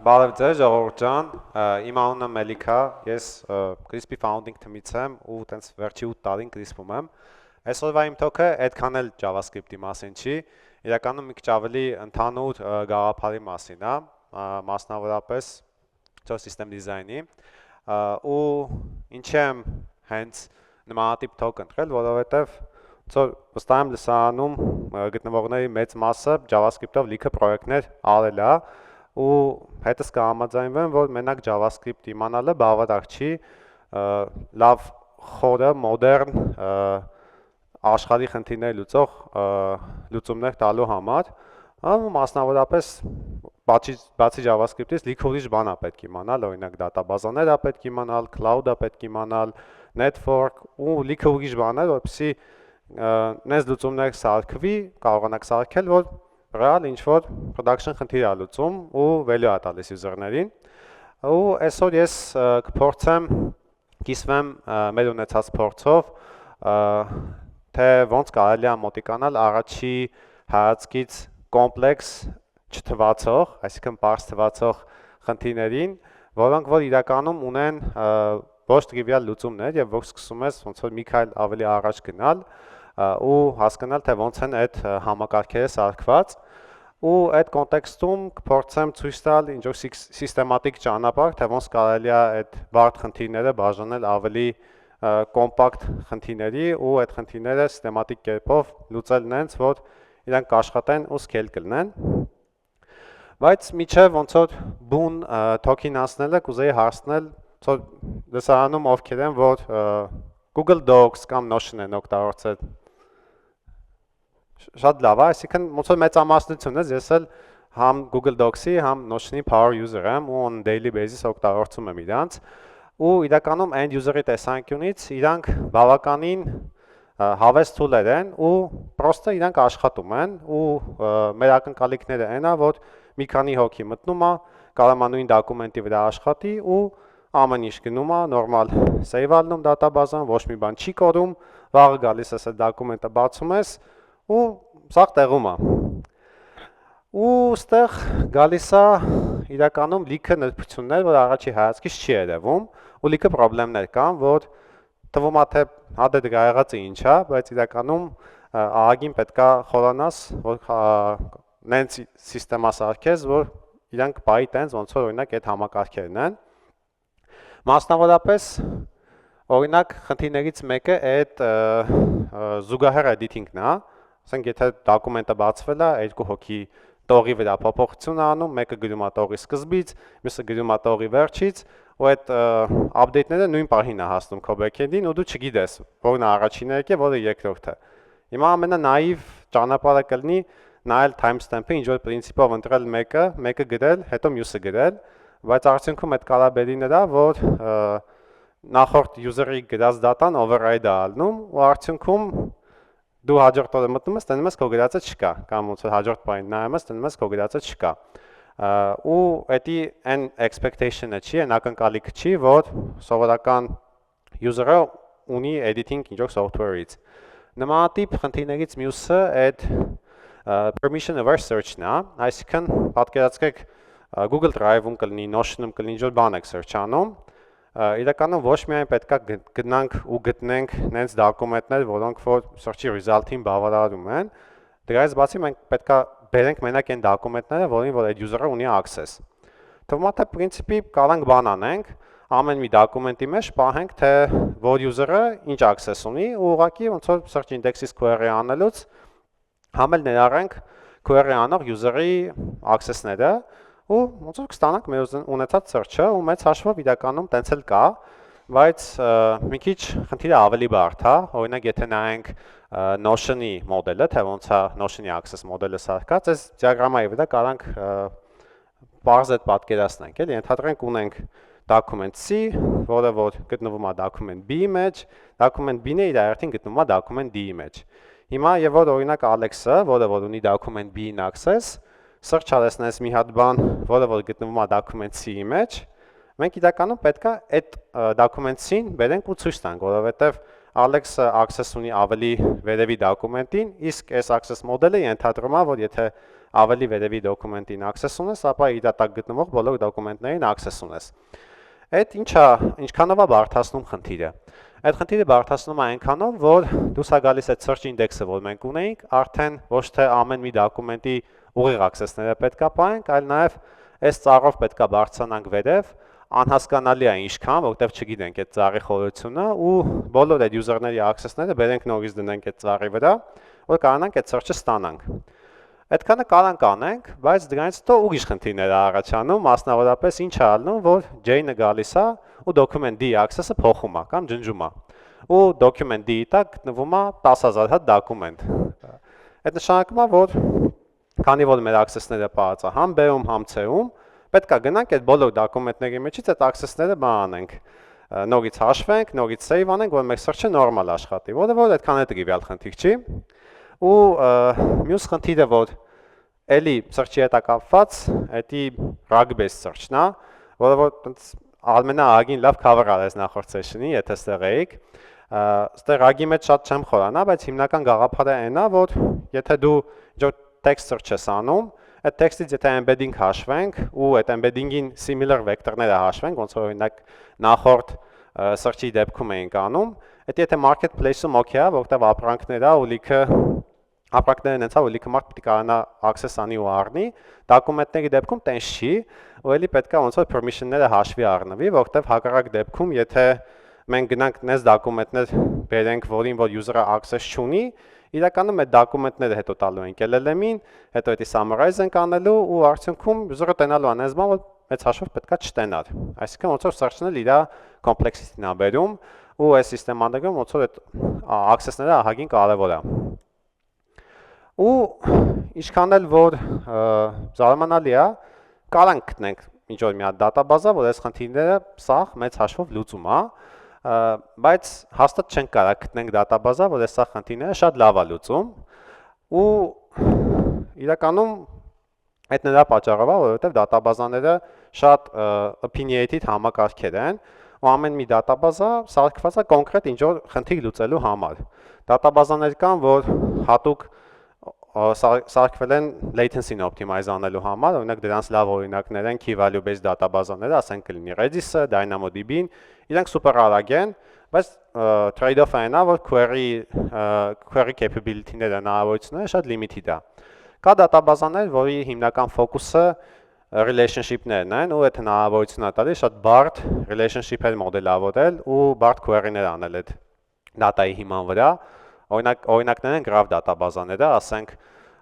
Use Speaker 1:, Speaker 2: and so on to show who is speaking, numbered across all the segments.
Speaker 1: Բարև ձեզ ժողովուրդ ջան, իմ անունը Մելիք է, ես Crispy Founding թիմից եմ ու տենց վերջի 8 տարին Crispy-ում եմ։ Այսօրվա իմ talk-ը այդքան էլ JavaScript-ի մասին չի, իրականում մի քիչ ավելի ընդհանուր գաղափարի մասին է, մասնավորապես system design-ի, ու ինչ եմ հենց նմանատիպ talk ընտրել, որովհետև վստահ եմ լսարանում գտնվողների մեծ մասը JavaScript-ով լիքը պրոյեկտներ արել է, ու հետս կհամաձայնվեմ, որ մենակ JavaScript իմանալը բավարար չի լավ խորը, մոդեռն աշխարհի խնդիրներ լուծող լուծումներ տալու համար, մասնավորապես բացի JavaScript-ից լիքը ուրիշ բան է պետք իմանալ, օրինակ դատաբազաներ է պետք իմանալ, cloud է պետք իմանալ, network ու լիքը ուրիշ բաներ, որպեսզի նենց լուծումներ սարքվի, կարողանաք սարքել, որ ռեալ ինչ-որ production խնդիր է լուծում ու value է տալիս user-ներին ու այսօր ես կփորձեմ կիսվեմ մեր ունեցած փորձով թե ոնց կարելի է մոտիկանալ առաջի հայացքից կոմպլեքս չթվացող, այսինքն պարզ թվացող խնդիրներին, որոնք որ իրականում ունեն ոչ տրիվիալ լուծումներ եւ որ սկսում ես ոնց որ մի քայլ ավելի առաջ գնալ ու հասկանալ թե ոնց են այդ համակարգերը սարքված ու այդ կոնտեքստում կփորձեմ ցույց տալ ինչ-որ սիստեմատիկ ճանապարհ, թե ոնց կարելի է այդ բարդ խնդիրները բաժանել ավելի կոմպակտ խնդիրների ու այդ խնդիրները սիստեմատիկ կերպով լուծել նենց, որ իրանք կաշխատեն ու scale կլինեն։ Բայց միջև ոնց որ բուն talk-ին անցնելը կուզեի հարցնել, որ լսարանում ովքեր են, որ Google Docs կամ Notion են օգտագործել։ Շատ լավ է, այսինքն ոնց որ մեծամասնություն ես էլ համ Google Docs-ի, համ Notion-ի power user եմ ու on daily basis օգտագործում եմ իրանց ու իրականում end user-ի տեսանկյունից իրանք բավականին հավես tool-եր են ու պրոստը իրանք աշխատում են ու մեր ակնկալիքները այն է, որ մի քանի հոգի մտնում է, կարող է նույն դոկումենտի վրա աշխատի ու ամեն ինչ գնում է, նորմալ save ալնում դատաբազան, ոչ մի բան չի կորում, վաղը գալիս ես այդ դոկումենտը բացում ես ու սաղ տեղում է։ Ու ստեղ գալիս է իրականում լիքը նրբություններ, որ առաջի հայացքից չի երևում, ու լիքը խնդիրներ կան, որ թվում է թե հա դե եղածը ինչ է, բայց իրականում ահագին պետքա խորանաս, որ նենց սիստեմա սարքես, որ իրանք բայ տենց ոնց որ օրինակ այդ համակարգերն են։ Մասնավորապես օրինակ խնդիրներից մեկը այդ զուգահեռ էդիթինգն է, ասենք եթե դոկումենտը բացվել է, երկու հոգի տողի վրա փոփոխություն անում, մեկը գրում է տողի սկզբից, մյուսը գրում է տողի վերջից, ու այդ update-ները նույն պահին է հասնում քո backend-ին ու դու չգիտես, որն է առաջինը եկե, որը երկրորդը։ Հիմա ամենանաիվ ճանապարհը կլինի նայել timestamp-ը, ինչ որ princip-ով ընտրել մեկը գրել, հետո մյուսը գրել, բայց արդյունքում այդ կարա բերի նրա, որ նախորդ user-ի գրած data-ն override է ալնում ու արդյունքում դու հաջորդ օրը մտնում ես, տենում ես քո գրածը չկա, կամ ոնց որ հաջորդ բանին նայում ես, տենում ես քո գրածը չկա։ Ու էդի այն expectation-ը չի, այն ակնկալիքը չի, որ սովորական user-ը ունի editing ինչ-որ software-ից։ Նմանատիպ խնդիրներից մյուսը այդ permission aware search-ն է, այսինքն պատկերացրեք Google Drive-ում կլինի, Notion-ում կլինի, ինչ-որ բան եք search անում, իրականում ոչ միայն պետքա գնանք ու գտնենք նենց դոկումենտներ, որոնք որ search-ի result-ին բավարարում են, դրանից բացի մենք պետքա բերենք մենակ այն դոկումենտները, որին որ այդ user-ը ունի access։ Թվում է թե princip-ի կարանք բան անենք, ամեն մի դոկումենտի մեջ պահենք, թե որ user-ը ինչ access ունի ու ուղղակի ոնց որ search index-ից query անելուց համ էլ ներառենք query անող user-ի access-ները ու ոնց որ կստանանք մեր ունեցած search-ը ու մեծ հաշվով իրականում տենց էլ կա, բայց մի քիչ խնդիրը ավելի բարդ է, օրինակ եթե նայենք Notion-ի մոդելը, թե ոնց է Notion-ի access մոդելը սարքած, այս դիագրամայի վրա կարանք պարզ այդ պատկերացնենք, էլի ենթադրենք ունենք document C, որը որ գտնվում է document B-ի մեջ, document B-ն իր այրտին գտնվում է document D-ի մեջ։ Հիմա եւ որ օրինակ Alex-ը, որը որ ունի document B-ին access, search արեցնես մի հատ բան, որը որ գտնվում է document C-ի մեջ, մենք իրականում պետքա այդ document C-ին բերենք ու ցույց տանք, որովհետեւ Alex-ը access ունի ավելի վերևի դոկումենտին, իսկ այս access մոդելը ենթադրում է, որ եթե ավելի վերևի դոկումենտին access ունես, ապա իր տակ գտնվող բոլոր դոկումենտներին access ունես։ Այդ ինչքանով է բարդացնում խնդիրը։ Այդ խնդիրը բարդացնում է այնքանով, որ դուրս է գալիս այդ search index-ը, որ մենք ունեինք, արդեն ոչ թե ամեն մի դոկումենտի ուղիղ access-ները պետքա պահենք, այլ նաև այս ծառով պետքա բարձրանանք վերև, անհասկանալի է ինչքան, որտեղ չգիտենք այդ ծառի խորությունը ու բոլոր այդ user-ների access-ները բերենք նորից դնենք այդ ծառի վրա, որ կարողանանք այդ search-ը ստանանք։ Այդքանը կարանք անենք, բայց դրանից հետո ուրիշ խնդիրներ է առաջանում, մասնավորապես ինչ է ալնում, որ J-ը գալիս է ու document D access-ը փոխում է կամ ջնջում է։ Ու document D-ի տակ գտնվում է 10000 հատ document։ Այդ նշանակում է, որ քանի որ մեր access-ները պահած է համ B-ում, համ C-ում, պետք է գնանք այդ բոլոր document-ների մեջից այդ access-ները բանանենք։ Նորից հաշվենք, նորից save անենք, որ մեր search-ը նորմալ աշխատի, որը որ այդքան է տրիվիալ խնդիր չի։ Ու մյուս խնդիրը, որ էլի search-ի հետ է կապված, դա rug-based search-ն է, որը որ ամենաագին լավ cover արես նախորդ session-ի, եթե ստեղ էիք։ Ստեղ rug-ի մեջ շատ չեմ խորանա, բայց հիմնական գաղափարը այն է, որ եթե դու text search ես անում, այդ text-ից եթե embedding հաշվենք ու այդ embedding-ին similar vector-ները հաշվենք, ոնց որ օրինակ նախորդ search-ի դեպքում էինք անում, դա եթե marketplace-ում okay է, որտեղ ապրանքներ է ու լիքը ապրանքներն հենց որ լիքը մարդ պետք է կարողանա access անի ու առնի, դոկումենտների դեպքում տենց չի, ու էլի պետք է ոնց որ permission-ները հաշվի առնվի, որտեղ հակառակ դեպքում, եթե մենք գնանք նես դոկումենտներ բերենք, որին որ user-ը access չունի, իրականում այդ դոկումենտները հետո տալու ենք LLM-ին, հետո դա summarize ենք անելու ու արդյունքում user-ը տենալու անես բան, որ մեծ հաշվով պետքա չտենար։ Այսինքն ոնց որ search-ն էլ իր complexity-ն է բերում ու այս սիստեմաներում ոնց որ այդ access-ները ահագին կարևոր է։ Ու ինչքան էլ որ զարմանալի է, կարանք գտնենք ինչ որ մի հատ դատաբազա, որ այս խնդիրները սաղ մեծ հաշվով լուծում է, բայց հաստատ չենք կարող գտնենք դատաբազա, որ այս սաղ խնդիրները շատ լավ է լուծում, ու իրականում այդ նրա պատճառով է, որովհետև դատաբազաները շատ opinionated համակարգեր են, ու ամեն մի դատաբազա սարքված է կոնկրետ ինչ որ խնդիր լուծելու համար։ Դատաբազաներ կան, որ հատուկ սարքվել են latency-ն optimize անելու համար, օրինակ դրանց լավ օրինակներ են key value based դատաբազաները, ասենք կլինի Redis-ը, DynamoDB-ն, իրենք սուպեր արագ են, բայց trade-off-ը այն է, որ query capability-ները, հնարավորությունները շատ limited է։ Կա դատաբազաներ, որի հիմնական ֆոկուսը relationship-ներն են, ու այդ հնարավորությունը տալիս շատ բարդ relationship-եր մոդելավորել ու բարդ query-ներ անել այդ data-ի հիման վրա։ Օրինակներ են graph դատաբազաները, ասենք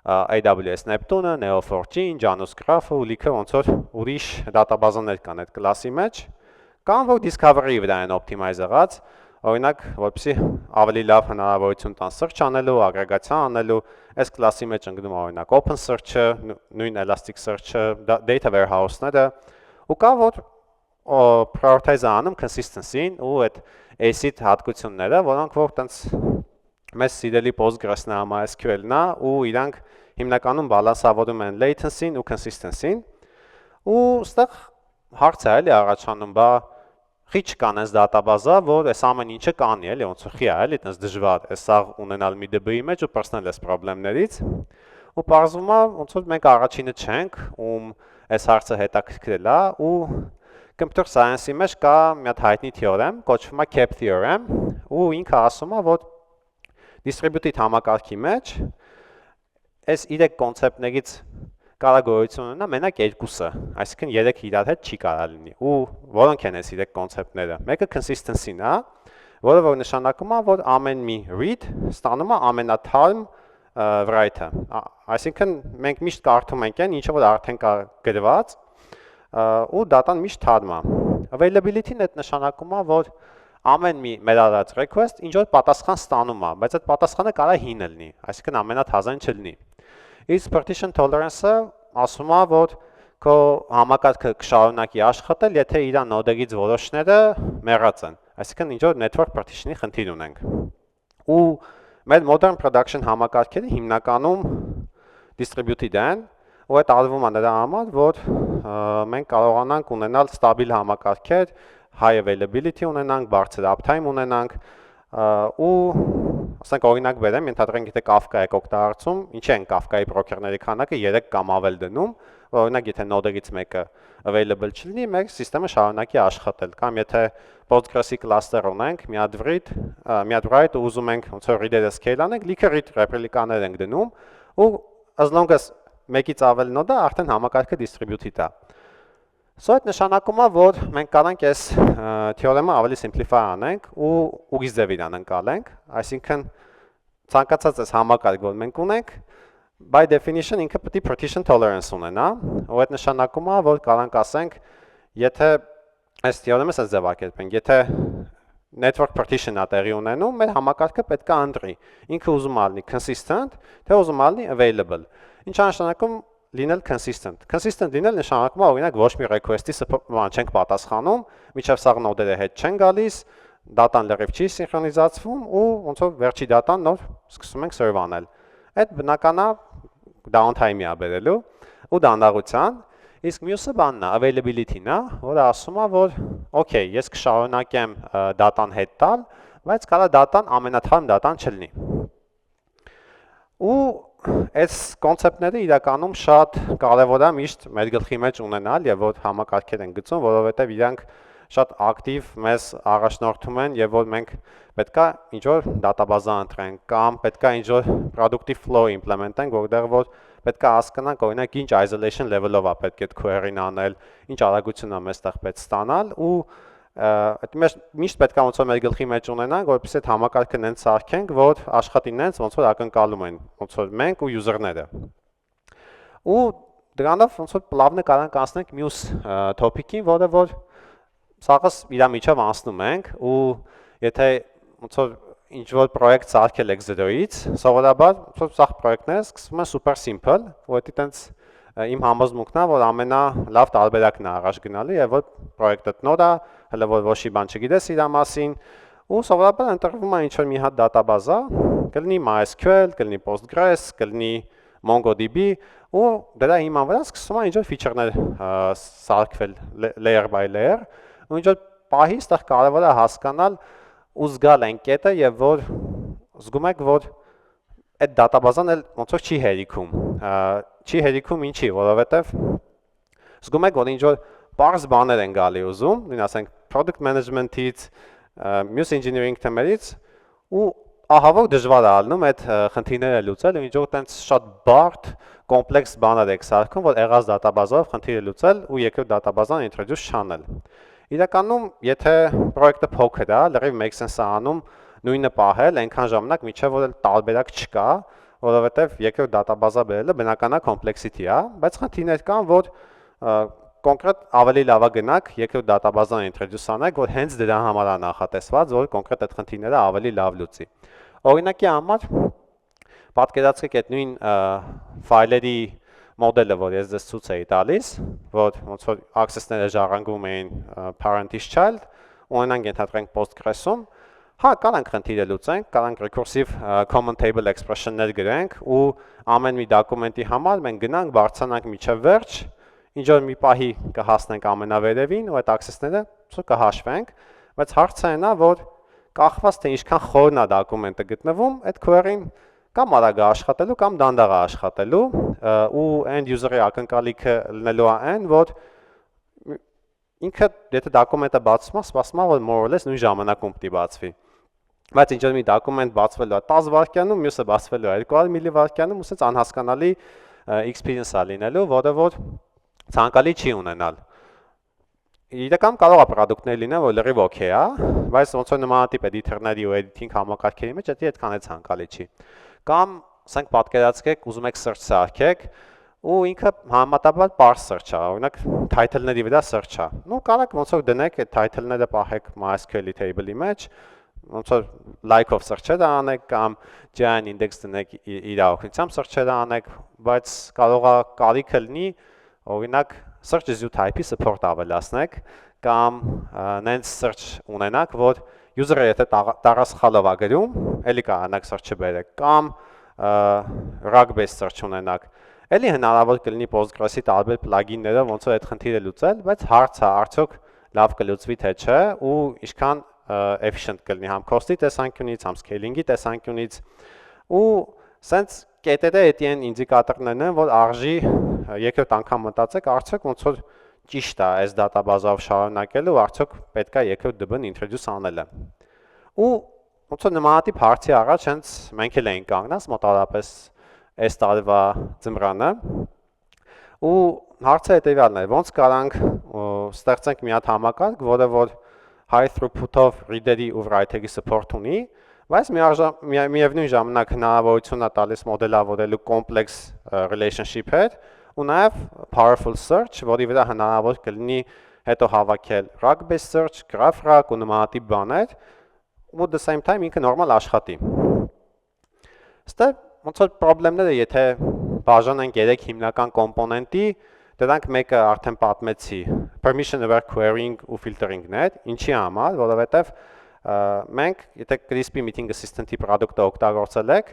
Speaker 1: AWS Neptune-ը, Neo4j, Janus Graph-ը ու լիքը ոնց որ ուրիշ դատաբազաներ կան այդ կլասի մեջ, կան որ discovery-ի վրա են optimize եղած, օրինակ, որպեսզի ավելի լավ հնարավորություն տան search անելու, ագրեգացիա անելու, այս կլասի մեջ ընկնում է օրինակ open search-ը, նույն Elasticsearch-ը, data warehouse-ները, ու կա որ prioritize անում consistency-ին ու այդ acid հատկությունները, որոնք որ տենց մեզ սիրելի Postgres-ն է, MySQL-ն է ու իրանք հիմնականում բալանսավորում են latency-ն ու consistency-ն ու ստեղ հարց է էլի առաջանում, բա խի չկան այս դատաբազա, որ այս ամեն ինչը կանի էլի, ոնց որ խի է էլի, տենց դժվար է սաղ ունենալ մի DB-ի մեջ ու պրծնել այս պրոբլեմներից ու պարզվում է, ոնց որ մենք առաջինը չենք, ում այս հարցը հետաքրքրել է ու computer science-ի մեջ կա մի հատ հայտնի theorem, կոչվում է CAP theorem ու ինքը ասում է, որ distributed համակարգի մեջ այս 3 կոնցեպտներից կարա գոյություն ունենա մենակ երկուսը, այսինքն 3 իրար հետ չի կարա լինի։ Ու որոնք են այս 3 կոնցեպտները։ Մեկը consistency-ն է, որը որ նշանակում է, որ ամեն մի read ստանում է ամենաթարմ write-ը։ Այսինքն մենք միշտ կարդում ենք այն, ինչը որ արդեն կա գրված, ու դատան միշտ թարմ է։ Availability-ն այդ նշանակում է, որ ամեն մի մեր արած request ինչ որ պատասխան ստանում է, բայց այդ պատասխանը կարա հին լինի, այսինքն ամենաթազան չլինի։ Իսկ partition tolerance-ը ասում է, որ քո համակարգը կշարունակի աշխատել, եթե իր նոդերից որոշները մեռած են, այսինքն ինչ որ network partition-ի խնդիր ունենք։ Ու մեր modern production համակարգերը հիմնականում distributed են, ու այդ արվում է նրա համար, որ մենք կարողանանք ունենալ ստաբիլ համակարգեր, high availability ունենանք, բարձր uptime ունենանք ու ասենք օրինակ բերեմ, ենթադրենք եթե Kafka եք օգտագործում, ինչ են Kafka-ի բրոքերների քանակը 3 կամ ավել դնում, օրինակ եթե նոդերից մեկը available չլինի, մեր համակարգը շարունակի աշխատել, կամ եթե Postgres-ի cluster ունենք, մի հատ write ու ուզում ենք ոնց որ read-ը scale անենք, լիքը read ռեպլիկաներ ենք դնում, ու as long as մեկից ավել նոդը արդեն համակարգը distribute-id է։ Սա այդ նշանակում է, որ մենք կարանք այս թեորեմը ավելի simplify անենք ու ուրիշ ձևի անցնենք, այսինքն ցանկացած այս համակարգ, որ մենք ունենք, by definition ինքը պետք է partition tolerance ունենա, ու այդ նշանակում է, որ կարանք ասենք, եթե այս թեորեմը ասած ձևակերպենք, եթե network partition-ը տեղի ունենում, մեր համակարգը պետք է ընտրի, ինքը ուզում է լինի consistent, թե ուզում է լինի available։ Ինչ է նշանակում լինել consistent։ Consistent լինել նշանակում է օրինակ ոչ մի request-ի չենք պատասխանում, միջև սաղ նոդերը հետ չեն գալիս, դատան լրիվ չի սինխրոնիզացվում ու ոնց որ վերջի դատան նոր սկսում ենք serve անել։ Այդ բնական է downtime-ի է բերելու ու դանդաղության, իսկ մյուսը բանն է availability-ն է, որը ասում է, որ okay, ես կշարունակեմ դատան հետ տալ, բայց կարա դատան ամենաթարմ դատան չլինի։ Ու այս կոնցեպտները իրականում շատ կարևոր է միշտ մեր գլխի մեջ ունենալ եւ որ համակարգեր են գծում, որովհետեւ իրանք շատ ակտիվ մեզ առաջնորդում են եւ որ մենք պետքա ինչ-որ դատաբազա ընտրենք կամ պետքա ինչ-որ productive flow implement-ենք, որտեղ որ պետքա հասկանանք օրինակ ինչ isolation level-ով է պետք է query-ն անել, ինչ արագություն է մեստեղ պետք ստանալ ու այդ միշտ պետքա ոնց որ մեր գլխի մեջ ունենանք, որովհետեւ այդ համակարգը նենց սարքենք, որ աշխատի նենց ոնց որ ակնկալում են, ոնց որ մենք ու user-ները։ Ու դրանով ոնց որ պլավնը կարանք անցնենք մյուս topic-ին, որը որ սաղս իր միջով անցնում ենք ու եթե ոնց որ ինչ որ պրոյեկտ սարքել եք 0-ից, սովորաբար ոնց որ սաղ պրոյեկտները սկսվում են super simple, որովհետեւ տենց իմ համոզմունքն է, որ ամենալավ տարբերակն է առաջ գնալու եւ որ պրոյեկտը նոր է, հələ որ ոչի բան չգիտես իր մասին, ու սովորաբար ընտրվում է ինչ-որ մի հատ դատաբազա, կլինի MySQL, կլինի Postgres, կլինի MongoDB, ու դրա հիման վրա սկսում է ինչ-որ feature-ներ սարքվել layer by layer, ու ինչ-որ պահի այստեղ կարևոր է հասկանալ ու զգալ այն կետը եւ որ զգում եք, որ այդ դատաբազան էլ ոնց որ չի հերիքում, չի հերիքում ինչի, որովհետև զգում եք, որ ինչ-որ պարզ բաներ են գալի ուզում, նույն ասենք product management-ից, մյուս engineering թեմերից ու ահա որ դժվար է ալնում այդ խնդիրները լուծել ու ինչ-որ տենց շատ բարդ, կոմպլեքս բաներ եք սարքում, որ եղած դատաբազով խնդիրը լուծել ու երկրորդ դատաբազան introduce չանել։ Իրականում, եթե պրոյեկտը փոքր է, լրիվ make sense է անում նույնը պահել, այնքան ժամանակ միջև որ տարբերակ չկա, որովհետև երկրորդ դատաբազա բերելը բնականա complexity է, բայց խնդիրներ կան, որ կոնկրետ ավելի լավ է գնանք երկրորդ դատաբազան introduce անենք, որ հենց դրա համար է նախատեսված, որ կոնկրետ այդ խնդիրները ավելի լավ լուծի։ Օրինակի համար պատկերացրեք այդ նույն ֆայլերի մոդելը, որ ես ձեզ ցույց էի տալիս, որ ոնց որ access-ները ժառանգվում էին parent-ից child, ունենանք ենթադրենք Postgres-ում, հա, կարանք խնդիրը լուծենք, կարանք recursive common table expression-ներ գրենք ու ամեն մի դոկումենտի համար մենք գնանք, բարձրանանք միջև վերջ, ինչ որ մի պահի կհասնենք ամենավերևին ու այդ access-ները կհաշվենք, բայց հարցը այն է, որ կախված թե ինչքան խորն է դոկումենտը գտնվում, այդ query-ն կամ արագ է աշխատելու կամ դանդաղ է աշխատելու ու end user-ի ակնկալիքը լինելու է այն, որ ինքը եթե դոկումենտը բացվում է, սպասում է, որ more or less նույն ժամանակում պետք է բացվի։ Բայց ինչ որ մի դոկումենտ բացվելու է 10 վայրկյանում, մյուսը բացվելու է 200 միլիվայրկյանում, ուսից անհասկանալի experience է լինելու, որը որ ցանկալի չի ունենալ։ Իրական կարող է product-ներ լինեն, որ լրիվ okay է, բայց ոնց որ նմանատիպ editor-ների ու editing համակարգերի մեջ դա այդքան է ցանկալի չի։ Կամ ասենք պատկերացրեք, ուզում եք search սարքեք ու ինքը համեմատաբար parse search է, օրինակ title-ների վրա search է։ Ну կարաք ոնց որ դնեք այդ title-ները պահեք MySQL-ի table-ի մեջ, ոնց որ like-ով search-ը անեք կամ giant index դնեք իր օգնությամբ search-ը անեք, բայց կարող է կարիքը լինի օրինակ search as you type-ի support ավելացնեք կամ նենց search ունենաք, որ user-ը եթե տարասխալով է գրում, էլի կարողանաք search-ը բերեք կամ rug-based search ունենաք։ Էլի հնարավոր կլինի Postgres-ի տարբեր plugin-ներով ոնց որ այդ խնդիրը լուծել, բայց հարցը արդյոք լավ կլուծվի թե չէ ու ինչքան efficient կլինի համ cost-ի տեսանկյունից, համ scaling-ի տեսանկյունից ու սենց կետերը էդի են ինդիկատորներն են, որ արժի երկրորդ անգամ մտածեք, արդյոք ոնց որ ճիշտ է այս դատաբազով շարունակելը ու արդյոք պետք է երկրորդ դբն introduce անելը։ Ու ոնց որ նմանատիպ հարցի առաջ հենց մենք էլ էինք կանգնած մոտավորապես այս տարվա ձմռանը ու հարցը հետևյալն է, ոնց կարանք ստեղծենք մի հատ համակարգ, որը որ high throughput-ով reader-ի ու writer-ի support ունի, բայց միևնույն ժամանակ հնարավորություն է տալիս մոդելավորելու complex relationship-եր ու նաև powerful search, որի վրա հնարավոր կլինի հետո հավաքել RAG-based search, GraphRAG ու նմանատիպ բաներ ու the same time ինքը նորմալ աշխատի։ Ստե ոնց որ խնդիրները, եթե բաժանենք 3 հիմնական կոմպոնենտի, դրանք մեկը արդեն պատմեցի, permission aware querying ու filtering-ն է, ինչի համար, որովհետև մենք եթե Crispy Meeting Assistant-ի product-ը օգտագործել եք,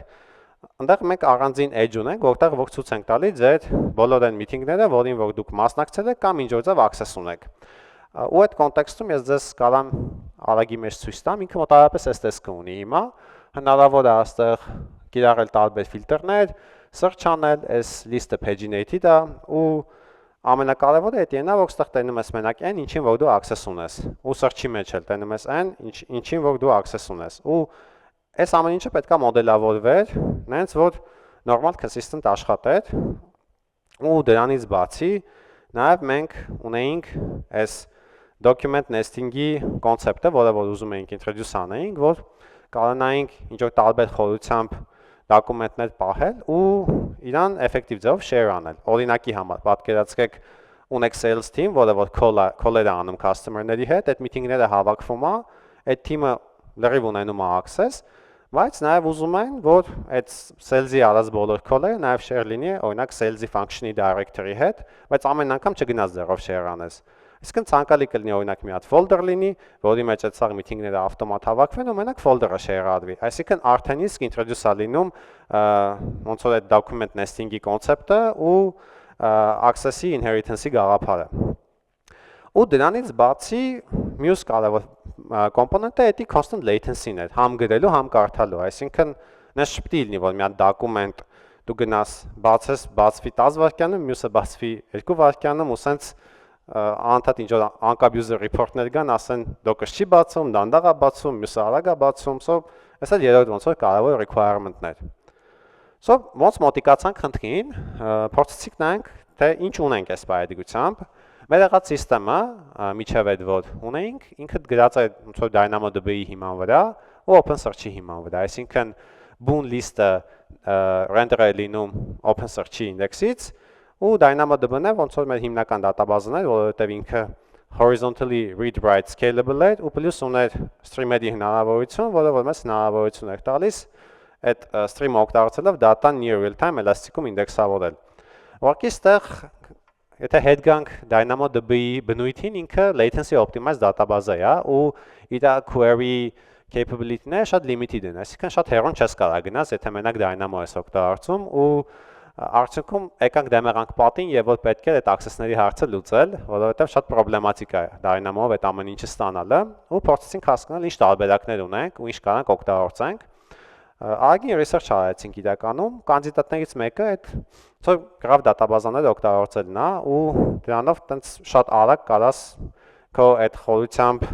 Speaker 1: այնտեղ մենք առանձին edge ունենք, որտեղ որ ցույց ենք տալի ձեր բոլոր այն meeting-ները, որին որ դուք մասնակցել եք կամ ինչ որձև access ունեք։ Ու այդ կոնտեքստում ես ձեզ կարամ արագի մեջ ցույց տամ, ինքը մոտավորապես այս տեսքը ունի հիմա, հնարավոր է այստեղ կիրառել տարբեր ֆիլտրներ, search անել, այս list-ը paginated է ու ամենակարևորը դա է, որ այստեղ տենում ես մենակ այն, ինչին որ դու access ունես, ու search-ի մեջ էլ տենում ես այն, ինչին որ դու access ունես, ու այս ամեն ինչը պետք է մոդելավորվեր, նենց որ normal consistent աշխատեր, ու դրանից բացի նաև մենք ունեինք այս document nesting-ի կոնցեպտը, որը որ ուզում էինք introduce անեինք, որ կարողանայինք ինչ-որ տարբեր խորությամբ դոկումենտներ պահել ու իրան էֆեկտիվ ձևով share անել։ Օրինակի համար պատկերացրեք ունեք sales team, որը որ call-եր անում customer-ների հետ, այդ meeting-ները հավաքվում է, այդ team-ը լրիվ ունենում է access, բայց նաև ուզում են, որ այդ sales-ի արած բոլոր call-երը նաև share լինի, օրինակ sales-ի function-ի directory հետ, բայց ամեն անգամ չգնաց ձեռով share անես։ Իսկն ցանկալի կլինի օրինակ մի հատ folder լինի, որի մեջ այդ սաղ meeting-ները ավտոմատ հավաքվեն ու մենակ folder-ը share արվի։ Այսինքն արդեն իսկ introduce-ա լինում ոնց որ այդ document nesting-ի կոնցեպտը ու access-ի inheritance-ի գաղափարը։ Ու դրանից բացի մյուս կարևոր կոմպոնենտը դա constant latency-ն է, համ գրելու, համ կարդալու։ Այսինքն նա շփտի լինի, որ մի հատ document դու գնաս բացես, բացվի 10 վայրկյանում, մյուսը բացվի 2 վայրկյանում ու սենց անընդհատ ինչ որ անկաբյուզը report-ներ կան, ասեն docker չի բացում, դանդաղ է բացում, մյուսը արագ է բացում, so այս էլ երրորդ ոնց որ կարևոր requirement-ներ։ So ոնց մոտիկացանք խնդրին, փորձեցինք նայենք, թե ինչ ունենք այս բայդգությամբ։ Մեր եղած համակարգը միջև այդ որ ունեինք, ինքը գրած է ոնց որ DynamoDB-ի հիման վրա ու OpenSearch-ի հիման վրա, այսինքն boon list-ը render-ը լինում OpenSearch-ի ինդեքսից ու DynamoDB-ն է ոնց որ մեր հիմնական դատաբազան էր, որովհետև ինքը horizontally read-write scalable էր ու պլյուս ուներ stream-երի հնարավորություն, որը որ մեզ հնարավորություն էր տալիս այդ stream-ը օգտագործելով data-ն near real-time elastic-ում ինդեքսավորել։ Ուղղակի այստեղ եթե հետ գանք DynamoDB-ի բնույթին, ինքը latency optimized դատաբազա է ու իր query capability-ները շատ limited են, այսինքն շատ հեռուն չես կարող գնաս, եթե մենակ Dynamo ես օգտագործում ու արդյունքում եկանք դեմեղանք պատին եւ որ պետք է այդ access-ների հարցը լուծել, որովհետեւ շատ պրոբլեմատիկ է Dynamo-ով այդ ամեն ինչը ստանալը ու փորձեցինք հասկանալ ինչ տարբերակներ ունենք ու ինչ կարանք օգտագործենք։ Ագին research արեցինք իրականում, կանդիդատներից մեկը այդ ցո graph դատաբազաները օգտագործելն է ու դրանով տենց շատ արագ կարաս քո այդ խորությամբ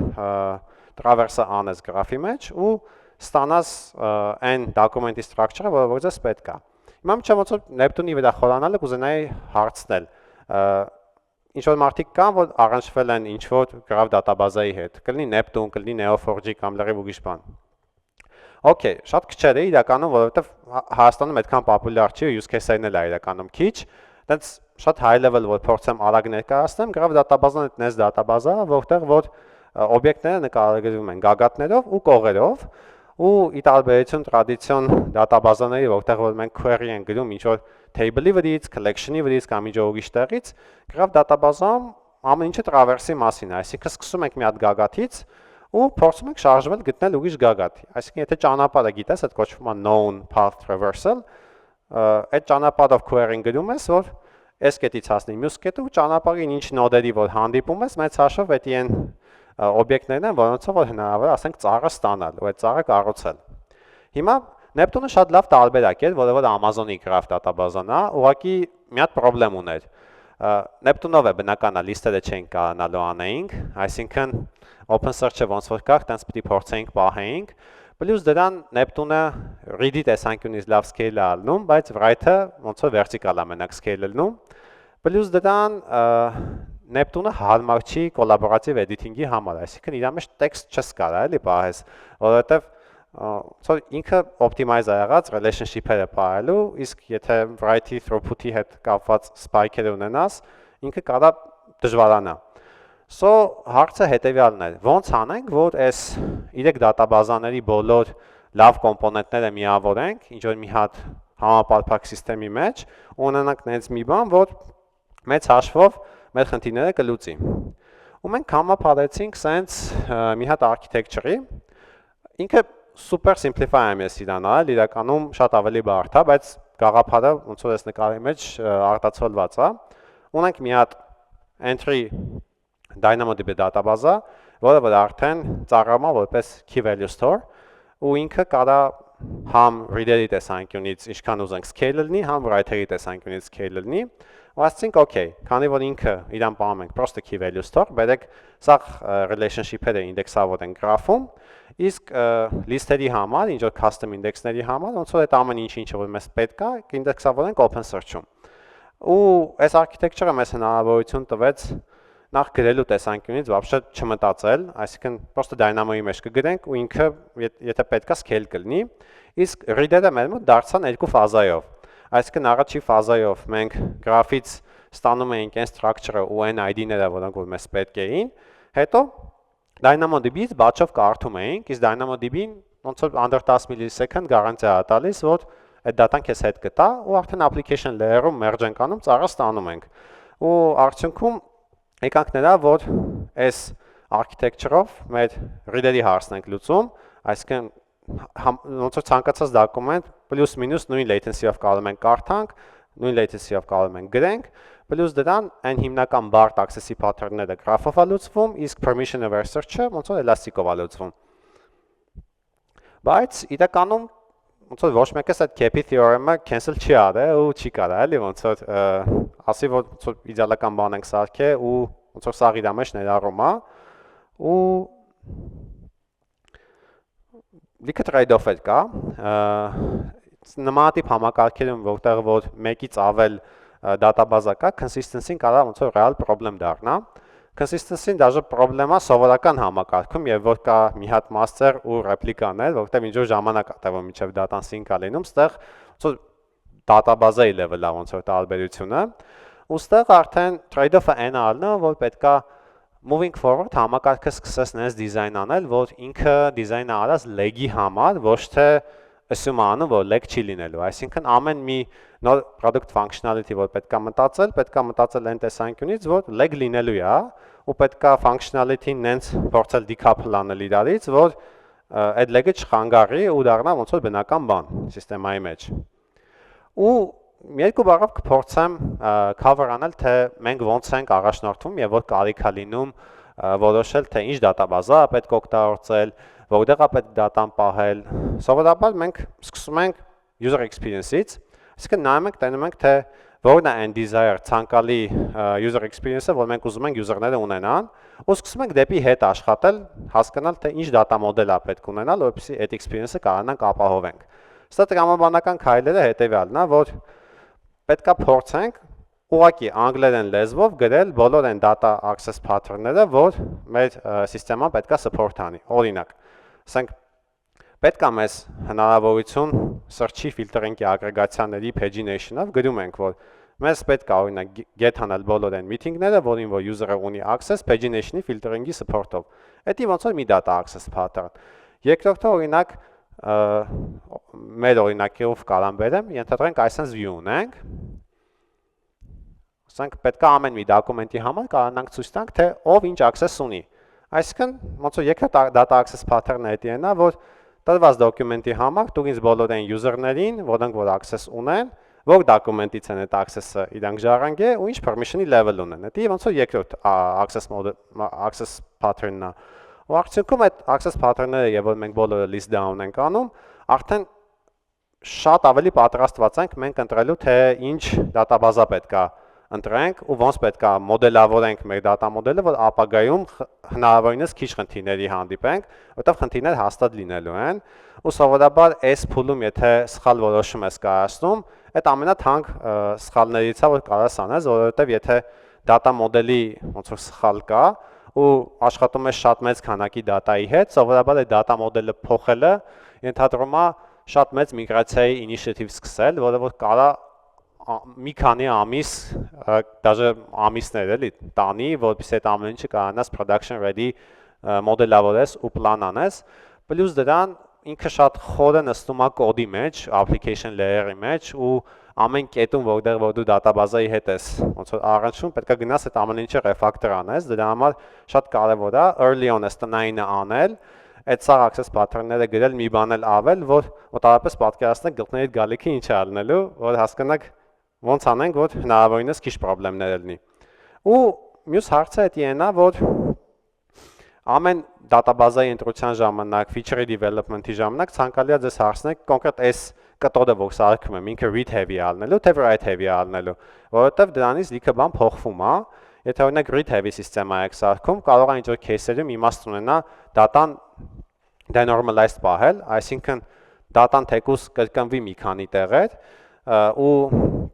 Speaker 1: traverse-ը անես graph-ի մեջ ու ստանաս այն document-ի structure-ը, որը որ ձեզ պետք է։ Հիմա միջև ոնց որ Neptune-ի վրա խորանալը կուզենայի հարցնել։ Ինչ որ մարդիկ կան, որ առնչվել են ինչ որ graph դատաբազայի հետ, կլինի Neptune, կլինի Neo4j կամ լրիվ ուրիշ բան։ Okay, շատ քիչեր է իրականում, որովհետև Հայաստանում այդքան պոպուլյար չի, use case-երն էլ է իրականում քիչ։ Դենց շատ high level որ փորձեմ արագ ներկայացնեմ, graph դատաբազան այդ նես դատաբազա, որտեղ որ օբյեկտները նկարագրվում են գագաթներով ու կողերով ու ի տարբերություն տրադիցիոն դատաբազաների, որտեղ որ մենք query ենք գրում ինչ որ table-ի վրից, collection-ի վրից կամ ինչ որ ուրիշ տեղից, graph դատաբազայում ամեն ինչը traverse-ի մասին է, այսինքն սկսում ենք մի հատ գագաթից ու փորձում ենք շարժվել գտնել ուրիշ գագաթ։ Այսինքն եթե ճանապարհը գիտես, այդ կոչվում է known path traversal, այդ ճանապարհով query-ing գրում ես, որ այս կետից հասնի մյուս կետը ու ճանապարհին ինչ նոդերի որ հանդիպում ես, մեծ հաշվով էդի են օբյեկտներն են, որոնցով որ հնարավոր է, ասենք, ծառը ստանալ, ու այդ ծառը կառուցել։ Հիմա Neptune-ը շատ լավ տարբերակ է, որովհետեւ Amazon-ի graph database-ն է, ուղղակի մի հատ խնդրեմ ուներ։ Neptune-ով է բնականա լիստերը չեն կարողանալու անեինք, այսինքն open search-ը ոնց որ կար, տենց պիտի փորձեինք պահեինք, պլյուս դրան Neptune-ը read-ի տեսանկյունից լավ scale է ալնում, բայց write-ը ոնց որ vertical է մենակ scale լնում, պլյուս դրան Neptune-ը հարմար չի կոլաբորատիվ editing-ի համար, այսինքն իր մեջ տեքստ չես կարող էլի պահես, որովհետեւ ինքը optimize է եղած relationship-երը պահելու, իսկ եթե write-ի throughput-ի հետ կապված spike-եր ունենաս, ինքը կարող դժվարանա։ So հարցը հետևյալն է. ոնց անենք, որ այս 3 դատաբազաների բոլոր լավ կոմպոնենտները միավորենք, ինչ որ մի հատ համապարփակ համակարգի մեջ, ունենանք նենց մի բան, որ մեծ հաշվով մեր խնդիրները կլուծի։ Ու մենք համապարեցինք սենց մի հատ architecture-ի, ինքը super simplify եմ ես իրան այլ, իրականում շատ ավելի բարդ է, բայց գաղափարը ոնց որ այս նկարի մեջ արտացոլված է։ Ունենք մի հատ entry DynamoDB database-ը, որը որ արդեն ծառայում է որպես key value store, ու ինքը կարող համ reader-ի տեսանկյունից ինչքան ուզենք scale լինի, համ writer-ի տեսանկյունից scale լինի։ Ու ասացինք, okay, քանի որ ինքը իրան պահում ենք просто key value store, բերեք սա relationship-երը ինդեքսավոր են graph-ում, իսկ list-երի համար, ինչ որ custom index-ների համար, ոնց որ այդ ամեն ինչը որ մեզ պետք է, կինդեքսավորենք open search-ում։ Ու այս architecture-ը մեզ հնարավորություն տվեց նախ գրելու տեսանկյունից вообще չմտածել, այսինքն просто Dynamo-ի մեջ կգրենք ու ինքը եթե պետքա scale կլինի, իսկ reader-ը մեր մոտ դարձան երկու ֆազայով։ Այսինքն առաջի ֆազայով մենք graph-ից ստանում էինք այն structure-ը ու այն ID-ները, որոնք որ մեզ պետք էին, հետո DynamoDB-ից batch-ով կարդում էինք, իսկ DynamoDB-ին ոնց որ under 10 millisecond գարանտիա է տալիս, որ այդ data-ն քեզ հետ կտա ու արդեն application layer-ում merge ենք անում, ծառը ստանում ենք։ Ու արդյունքում եկանք նրա, որ այս architecture-ով մեր reader-ի հարցն ենք լուծում, այսինքն ոնց որ ցանկացած դոկումենտ պլյուս մինուս նույն latency-ով կարող ենք կարդանք, նույն latency-ով կարող ենք գրենք, պլյուս դրան այն հիմնական BART access-ի pattern-ները graph-ով է լուծվում, իսկ permission aware search-ը ոնց որ elastic-ով է լուծվում։ Բայց իրականում ոնց որ ոչ մեկս այդ Kepi theorem-ը cancel չի արել ու չի կարա, էլի ոնց որ ասի որ ոնց որ իդեալական բան ենք սարքել ու ոնց որ սա իր մեջ ներառում է ու լիքը trade-off-եր կա նմանատիպ համակարգերում որտեղ որ մեկից ավել database-ա կա consistency-ն կարող ոնց որ real problem դառնա consistency-ն դաժե պրոբլեմա սովորական համակարգում եւ որ կա մի հատ master ու replica-ներ, որտեղ ինչ որ ժամանակ տևում միջև data-ն sync-ա լինում, ստեղ ոնց որ database-ի level-ա ոնց որ տարբերությունը, ու ստեղ արդեն trade-off-ը այն ալնա, որ պետքա moving forward համակարգը սկսես նես դիզայն անել, որ ինքը դիզայնը արած leg-ի համար, ոչ թե assume անում, որ leg չի լինելու, այսինքն ամեն մի նոր product functionality, որ պետքա մտածել այն տեսանկյունից, որ leg լինելու է, ու պետքա functionality-ն նենց փորձել decouple անել իրարից, որ այդ leg-ը չխանգարի ու դառնա ոնց որ բնական բան սիստեմայի մեջ։ Ու երկու բառով կփորձեմ cover անել, թե մենք ոնց ենք առաջնորդվում եւ որ կարիք է լինում որոշել, թե ինչ database-ա պետք օգտագործել, որտեղ է պետք data-ն պահել։ Սովորաբար մենք սկսում ենք user experience-ից, այսինքն նայում ենք, տենում ենք, թե որն է end desired ցանկալի user experience-ը, որ մենք ուզում ենք user-ները ունենան, ու սկսում ենք դեպի հետ աշխատել, հասկանալ, թե ինչ data model-ա պետք ունենալ, որպեսզի այդ experience-ը կարողանանք ապահովենք։ Սա տրամաբանական քայլերը հետևյալն է, որ պետքա փորձենք ուղղակի անգլերեն լեզվով գրել բոլոր այն data access pattern-ները, որ մեր սիստեման պետքա support անի։ Օրինակ, ասենք պետք է մեզ հնարավորություն search-ի ֆիլտրինգի ագրեգացիաների pagination-ով գրում ենք, որ մեզ պետք է օրինակ get անել բոլոր այն meeting-ները, որին որ user-ը ունի access pagination-ի ֆիլտրինգի support-ով։ Դա ոնց որ մի data access pattern։ Երկրորդը օրինակ մեր օրինակով կարամ բերեմ, ենթադրենք այսպես view ունենք։ Ասենք պետք է ամեն մի դոկումենտի համար կարողանանք ցույց տանք, թե ով ինչ access ունի։ Այսինքն ոնց որ եկա data access pattern-ը դա է, որ տրված դոկումենտի համար դուք ինձ բոլոր այն user-ներին, որոնք որ access ունեն, որ դոկումենտից են այդ access-ը իրանք ժառանգե ու ինչ permission-ի level ունեն։ Դա ոնց որ երկրորդ access pattern-ն է։ Ու արդյունքում այդ access pattern-ները եւ որ մենք բոլորը list down ենք անում, արդեն շատ ավելի պատրաստված ենք մենք ընտրելու թե ինչ դատաբազա պետքա ընտրենք ու ոնց պետքա մոդելավորենք մեր data մոդելը, որ ապագայում հնարավորինս քիչ խնդիրների հանդիպենք, որտեղ խնդիրներ հաստատ լինելու են։ Ու սովորաբար այս փուլում եթե սխալ որոշում ես կայացնում, այդ ամենաթանկ սխալներից է որ կարաս անես, որովհետև եթե data մոդելի ոնց որ սխալ կա ու աշխատում ես շատ մեծ քանակի data-ի հետ, սովորաբար այդ data մոդելը փոխելը ենթադրում է շատ մեծ միգրացիայի initiative սկսել, որը որ կարա մի քանի ամիս, դաժե ամիսներ էլի տանի, որպեսզի այդ ամեն ինչը կարողանաս production ready մոդելավորես ու պլան անես, պլյուս դրան ինքը շատ խորը նստում է կոդի մեջ, application layer-ի մեջ ու ամեն կետում որտեղ որ դու դատաբազայի հետ ես, ոնց որ առնչվում, պետք է գնաս այդ ամեն ինչը refactor անես, դրա համար շատ կարևոր է early on այս տնայինը անել, այդ սաղ access pattern-ները գրել մի բան էլ ավել, որ մոտավորապես պատկերացնեք գլխներիդ գալիքի ինչ է ալնելու, որ հասկանաք ոնց անենք, որ հնարավորինս քիչ խնդիրներ լինի։ Ու մյուս հարցը դա է, որ ամեն դատաբազայի ընտրության ժամանակ, feature development-ի ժամանակ ցանկալի է ձեզ հարցնեք կոնկրետ այս կտորը, որ սարքում եմ, ինքը read heavy ալնելու, թե write heavy ալնելու, որովհետև դրանից լիքը բան փոխվում է։ Եթե օրինակ read heavy սիստեմա եք սարքում, կարող է ինչ-որ case-երում իմաստ ունենա data-ն denormalized պահել, այսինքն data-ն թեկուզ կրկնվի մի քանի տեղեր ու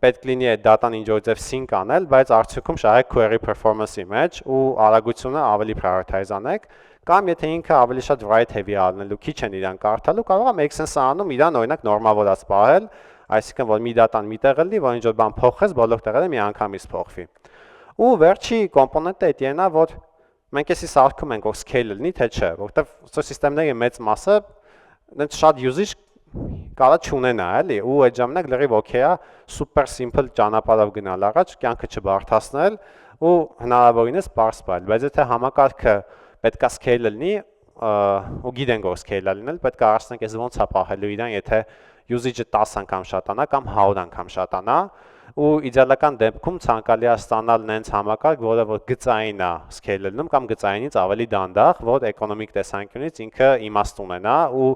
Speaker 1: պետք լինի այդ data-ն ինչ-որ ձև sync անել, բայց արդյունքում շահեք query performance-ի մեջ ու արագությունը ավելի prioritize անեք, կամ եթե ինքը ավելի շատ write heavy ալնելու, քիչ են իրան կարդալու, կարող է make sense անում իրան օրինակ նորմալորած պահել, այսինքն որ մի data-ն մի տեղ լինի, որ ինչ-որ բան փոխես, բոլոր տեղերը միանգամից փոխվի։ Ու վերջի կոմպոնենտը դա է, որ մենք էսի սարքում ենք, որ scale լինի, թե չէ, որովհետև սա սիստեմների մեծ մասը այնց շատ usage կարա չունենա, էլի, ու այդ ժամանակ լրիվ օքեյ է super simple ճանապարհով գնալ առաջ, կյանքը չբարդացնել ու հնարավորինս բարձ պահել, բայց եթե համակարգը պետքա scale լինի, ու գիտենք որ scale լինել, պետք է հարցնենք ես ոնց է պահելու իրան, եթե usage-ը 10 անգամ շատանա կամ 100 անգամ շատանա, ու իդեալական դեպքում ցանկալի է ստանալ նենց համակարգ, որը որ գծային է scale լինում կամ գծայինից ավելի դանդաղ, որ էկոնոմիկ տեսանկյունից ինքը իմաստ ունենա ու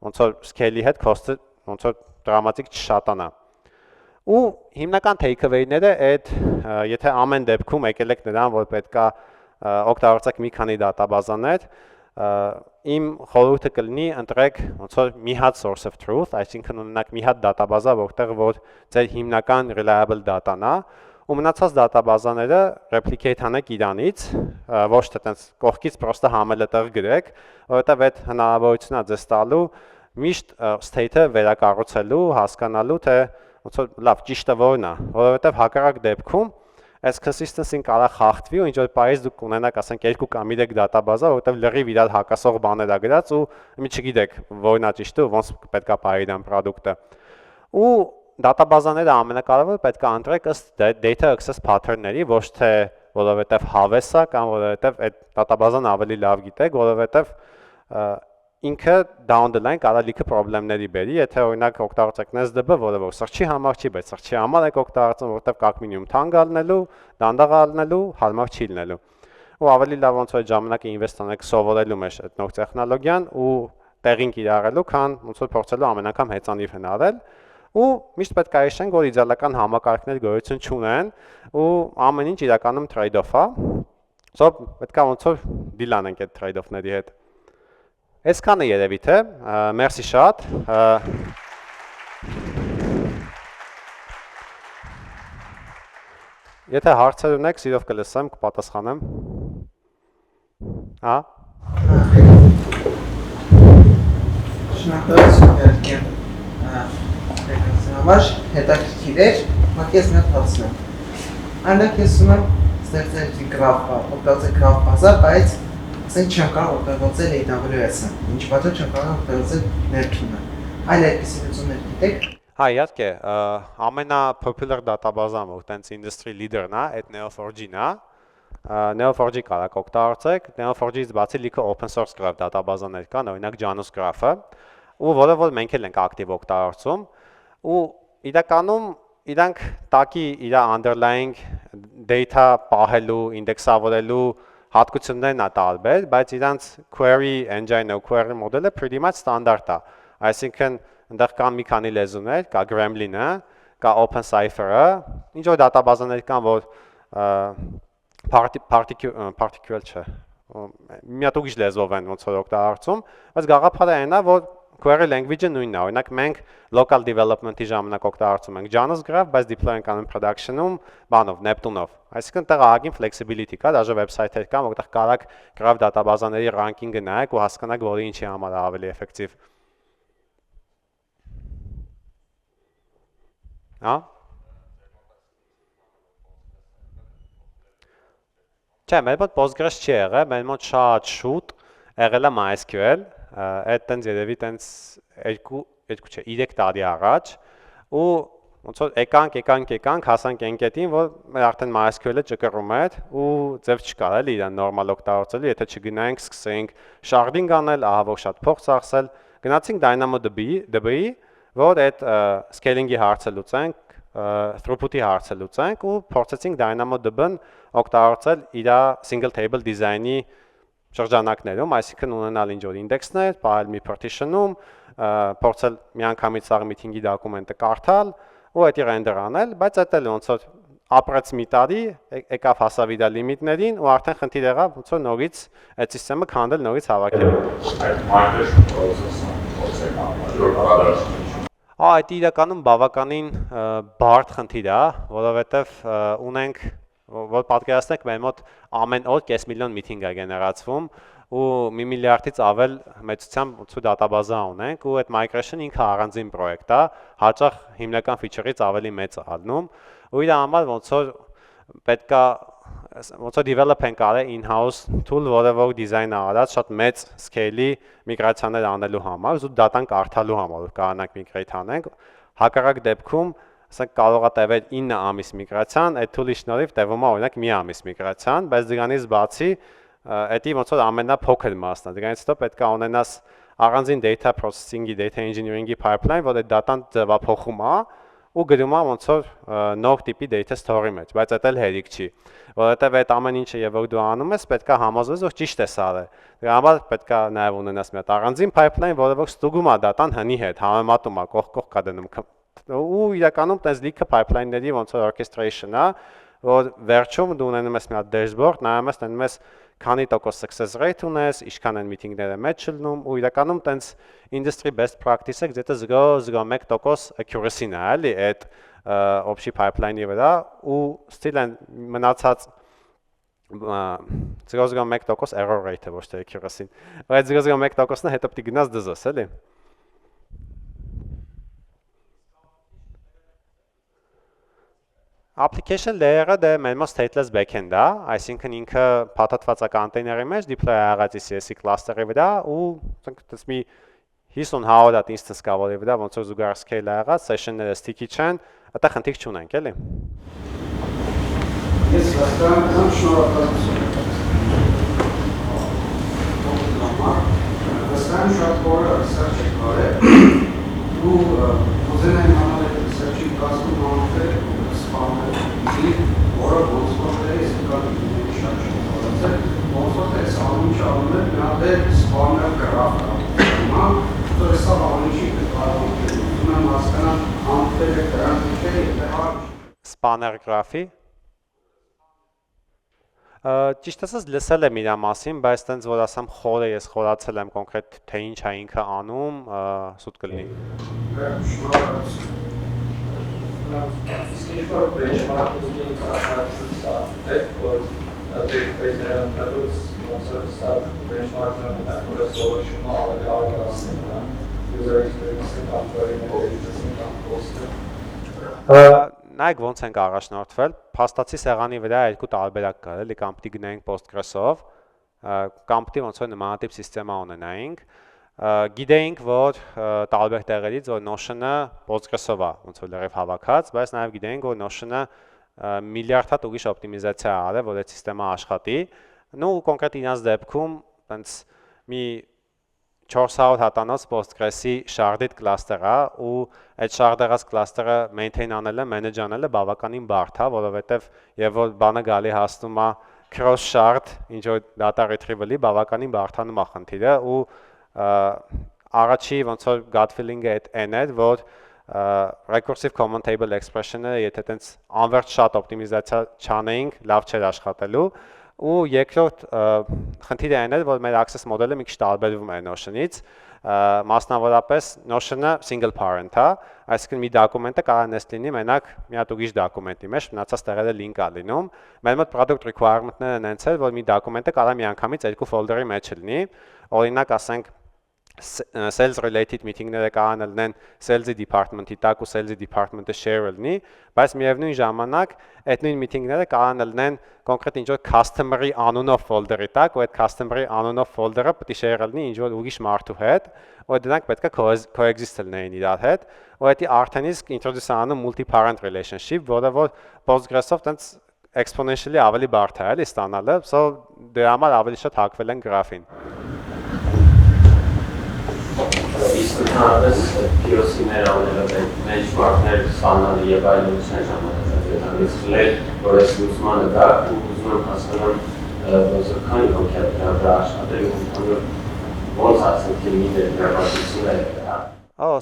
Speaker 1: ոնց որ scale-ի հետ cost-ը ոնց որ դրամատիկ չշատանա։ Ու հիմնական take-away-ները այդ եթե ամեն դեպքում եկել եք նրան, որ պետքա օգտագործեք մի քանի դատաբազաներ, իմ խորհուրդը կլինի ընտրեք ոնց որ մի հատ source of truth, այսինքն ունենաք մի հատ դատաբազա, որտեղ որ ձեր հիմնական reliable data-ն է, ու մնացած դատաբազաները replicate անեք իրանից, ոչ թե տենց կողքից պրոստը համելը տեղ գրեք, որովհետև այդ հնարավորությունն է ձեզ տալու միշտ state-ը վերակառուցելու, հասկանալու թե ոնց որ լավ ճիշտը որն է, որովհետև հակառակ դեպքում այս consistency-ն կարող խախտվի ու ինչ-որ պայից դուք ունենաք, ասենք 2 կամ 3 դատաբազա, որովհետև լրիվ իրար հակասող բաներ ա գրած ու մի չգիտեք որն է ճիշտը ու ոնց պետքա պահի դան product-ը։ Ու դատաբազաները ամենակարևորը պետքա ընտրեք ըստ data access pattern-ների, ոչ թե որովհետև հավես է կամ որովհետև այդ դատաբազան ավելի լավ գիտեք, որովհետև ինքը down the line կարող լիքը խնդիրների բերի, եթե օրինակ օգտագործեք NSDB, որը որ search-ի համար չի, բայց search-ի համար եք օգտագործում, որովհետև կակ մինիմում թանկ ալնելու, դանդաղ ալնելու, հարմար չի լինելու։ Ու ավելի լավ ոնց որ ժամանակը invest անեք սովորելու մեջ այդ նոր տեխնոլոգիան ու տեղին կիրառելու, քան ոնց որ փորձելու ամեն անգամ հեծանիվ հնարել։ Ու միշտ պետք է հիշենք, որ իդեալական համակարգներ գոյություն չունեն ու ամեն ինչ իրականում trade-off է։ Սա պետք է ոնց որ deal անենք այդ trade-off-ների հետ։ Այսքանը երևի թե, մերսի շատ։ Եթե հարցեր ունեք, սիրով կլսեմ, կպատասխանեմ։ Հա։
Speaker 2: Շնորհակալություն Երգեն համար հետաքրքիր էր, մոտ ես մի հատ հարցնեմ։ Այնակ ես ուզում եմ ստեղծել գրաֆ, օգտագործել գրաֆ բազա, բայց ասենք չեմ կարող օգտագործել AWS-ը, ինչ պատճառով չեմ կարող օգտագործել Neptune-ը։ Այլ այդպիսի լուծումներ գիտեք։
Speaker 1: Հա, իհարկե, ամենա-popular դատաբազան, որ տենց industry leader-ն է, այդ Neo4j-ն է։ Neo4j կարաք օգտագործեք, Neo4j-ից բացի լիքը open source graph դատաբազաներ կան, օրինակ Janus Graph-ը, ու որը որ մենք էլ ենք ակտիվ օգտագործում, ու իրականում իրանք տակի իր underlying data պահելու, ինդեքսավորելու հատկություններն է տարբեր, բայց իրանց query engine-ը, query մոդելը pretty much ստանդարտ է։ Այսինքն այնտեղ կան մի քանի լեզուներ, կա Gremlin-ը, կա OpenCipher-ը, ինչ որ դատաբազաներ կան, որ particular չէ, մի հատ ուրիշ լեզվով են ոնց որ օգտագործում, բայց գաղափարը այն է, որ query language-ը նույնն է, օրինակ մենք local development-ի ժամանակ օգտագործում ենք JavaScript, բայց deploy ենք անում production-ում բանով, Neptune-ով։ Այսինքն այդտեղ ահագին flexibility կա, դաժե վեբսայթեր կան, որտեղ կարաք graph դատաբազաների ranking-ը նայեք ու հասկանաք, որը ինչի համար է ավելի էֆեկտիվ։ Հա? Չէ, մեր մոտ Postgres չի եղել, մեր մոտ շատ շուտ եղել է MySQL, այդ տենց երևի տենց 3 տարի առաջ ու ոնց որ եկանք հասանք այն կետին, որ մեր արդեն MySQL-ը ճկռում էր ու ձև չկար էլի իրան նորմալ օգտագործելու, եթե չգնայինք սկսեինք sharding անել, ահա որ շատ փող ծախսել, գնացինք DynamoDB-ի, որ այդ scaling-ի հարցը լուծենք, throughput-ի հարցը լուծենք ու փորձեցինք DynamoDB-ն օգտագործել իր single table design-ի շրջանակներում, այսինքն ունենալ ինչ-որ ինդեքսներ, պահել մի partition-ում, փորձել միանգամից սաղ meeting-ի դոկումենտը կարդալ ու այդ render անել, բայց այդ էլ ոնց որ ապրեց մի տարի, եկավ հասավ իր լիմիտներին ու արդեն խնդիր եղավ ոնց որ նորից այդ համակարգը քանդել, նորից հավաքել։
Speaker 3: Այդ migration process-ը ոնց է կապված։
Speaker 1: Այդ իրականում բավականին բարդ խնդիր է, որովհետև ունենք որ պատկերացնեք մեր մոտ ամեն օր կես միլիոն միտինգ է գեներացվում ու 1 միլիարդից ավել մեծությամբ ոնց դատաբազա ունենք ու այդ migration ինքը առանձին պրոյեկտ է, հաճախ հիմնական feature-ից ավելի մեծ է ալնում ու իր համար ոնց որ պետքա ոնց որ develop ենք արել in-house tool, որը որ դիզայնը արած շատ մեծ scale-ի միգրացիաներ անելու համար, զուտ դատան կարդալու համար, որ կարողանանք migrate անենք, հակառակ դեպքում ասենք կարող է տևել 9 ամիս միգրացիան, այդ tool-ի շնորհիվ տևում է օրինակ մի ամիս միգրացիան, բայց դրանից բացի դա ոնց որ ամենափոքր մասն է, դրանից հետո պետք է ունենաս առանձին data processing-ի, data engineering-ի pipeline, որ այդ data-ն ձևափոխում է ու գրում է ոնց որ նոր տիպի data store-ի մեջ, բայց դա էլ հերիք չի, որովհետև այդ ամեն ինչը եւ որ դու անում ես, պետք է համոզվես, որ ճիշտ ես արել։ Դրա համար պետք է նաեւ ունենաս մի հատ առանձին pipeline, որը որ ստուգում է data-ն հնի հետ, համեմատում է, կողք կա դնում ու իրականում տես լիքը pipeline-ների ոնց որ orchestration-ա, որ վերջում դու ունենում ես մի հատ dashboard, նայում ես, տենում ես քանի տոկոս success rate ունես, ինչքան են meeting-ները մեջ չլնում ու իրականում տենց industry best practice-ը где-то 0.01% accuracy-ն է, էլի, այդ общий pipeline-ի վրա ու still են մնացած 0.1% error rate-ը ոչ թե accuracy-ն։ Բայց 0.1%-ն հետո պետք է գնաս դզես, էլի։ Application layer-ը դա մեր մոտ stateless backend է, այսինքն ինքը փաթաթված է կոնտեյների մեջ, deploy եղած CSV cluster-ի վրա ու ասենք մի 50-100 հատ instance կա որի վրա, ոնց որ զուգահեռ scale է եղած, session-ները sticky չեն, այդտեղ խնդիր չունենք, էլի։
Speaker 4: Ես հասկանում շնորհակալություն։ Հասկանում շատ բորը research եք արել ու ուզում եմ անել այդ research-ի կազմում անել սպանել, որը ոնց որ է սկալի շատ շնորհակալություն, ոնց որ է սանում չանում է, նա դե սպանել գրաֆ կա, որ սա բանիշի կարող է, ուզում եմ հասկանալ անտել է դրանք ինչեր է հարկ։
Speaker 1: Spanner graph-ի Ճիշտ ասած լսել եմ իր մասին, բայց տենց որ ասեմ խորը ես խորացել եմ կոնկրետ թե ինչ է ինքը անում, սուտ կլինի։
Speaker 4: Շնորհակալություն։ Իսկ ինչ-որ benchmark-ը կարողացա այդ որ database-ները ընդհանրուց ոնց է սա benchmark-ը որ solution-ը ավելի արագացնել, user experience-ը կամ query-ը կամ cost-ը։
Speaker 1: Նայեք ոնց ենք առաջնորդվել, փաստացի սեղանի վրա երկու տարբերակ կար, էլի կամպտի գնայինք Postgres-ով, կամպտի ոնց որ նմանատիպ սիստեմա ունենայինք, գիտեինք, որ տարբեր տեղերից որ Notion-ը Postgres-ով է, ոնց որ լրիվ հավաքած, բայց նաև գիտեինք, որ Notion-ը միլիարդ հատ ուրիշ օպտիմիզացիա արել, որ այդ սիստեմը աշխատի, ու կոնկրետ իրանց դեպքում տենց մի 400 հատանոց Postgres-ի sharded cluster է ու այդ shard-եղած cluster-ը maintain անելը, manage անելը բավականին բարդ է, որովհետև եւ որ բանը գալի հասնում է cross shard, ինչ որ data retrieval-ի բավականին բարդանում է խնդիրը ու առաջի ոնց որ gut feeling-ը այդ n է, որ recursive common table expression-ը եթե տենց անվերջ շատ օպտիմիզացիա չանեինք, լավ չէր աշխատելու ու երկրորդ խնդիրը այն է, որ մեր access մոդելը մի քիչ տարբերվում է Notion-ից, մասնավորապես Notion-ը single parent է, այսինքն մի դոկումենտը կարող է նest լինի մենակ մի հատ ուրիշ դոկումենտի մեջ, մնացած տեղերը link է լինում։ Մեր մոտ product requirement-ները նենց է, որ մի դոկումենտը կարող է միանգամից երկու folder-ի մեջ լինի, օրինակ ասենք sales related meeting-ները կարող են լինեն sales-ի department-ի տակ ու sales-ի department-ը share լինի, բայց միևնույն ժամանակ այդ նույն meeting-ները կարող են լինեն կոնկրետ ինչ որ customer-ի անունով folder-ի տակ, ու այդ customer-ի անունով folder-ը պետք է share լինի ինչ որ ուրիշ մարդու հետ, ու դրանք պետք է coexist լինեին իրար հետ, ու դա արդեն իսկ introduce անում multi-parent relationship, որը որ Postgres-ով տենց exponentially ավելի բարդ է էլի ստանալը, so դրա համար ավելի շատ հակվել են գրաֆին։
Speaker 5: Իսկ ընդհանրապես POC-ներ անելով են benchmark-ներ ստանալը եւ այլն չեն ժամանակած լեր, որ այս լուծմանը դա ու ուզում եմ հասկանալ ոնց քանի կոնկրետ դրա վրա աշխատել ու ընդհանուր ոնց ասենք ներկայացուցիչները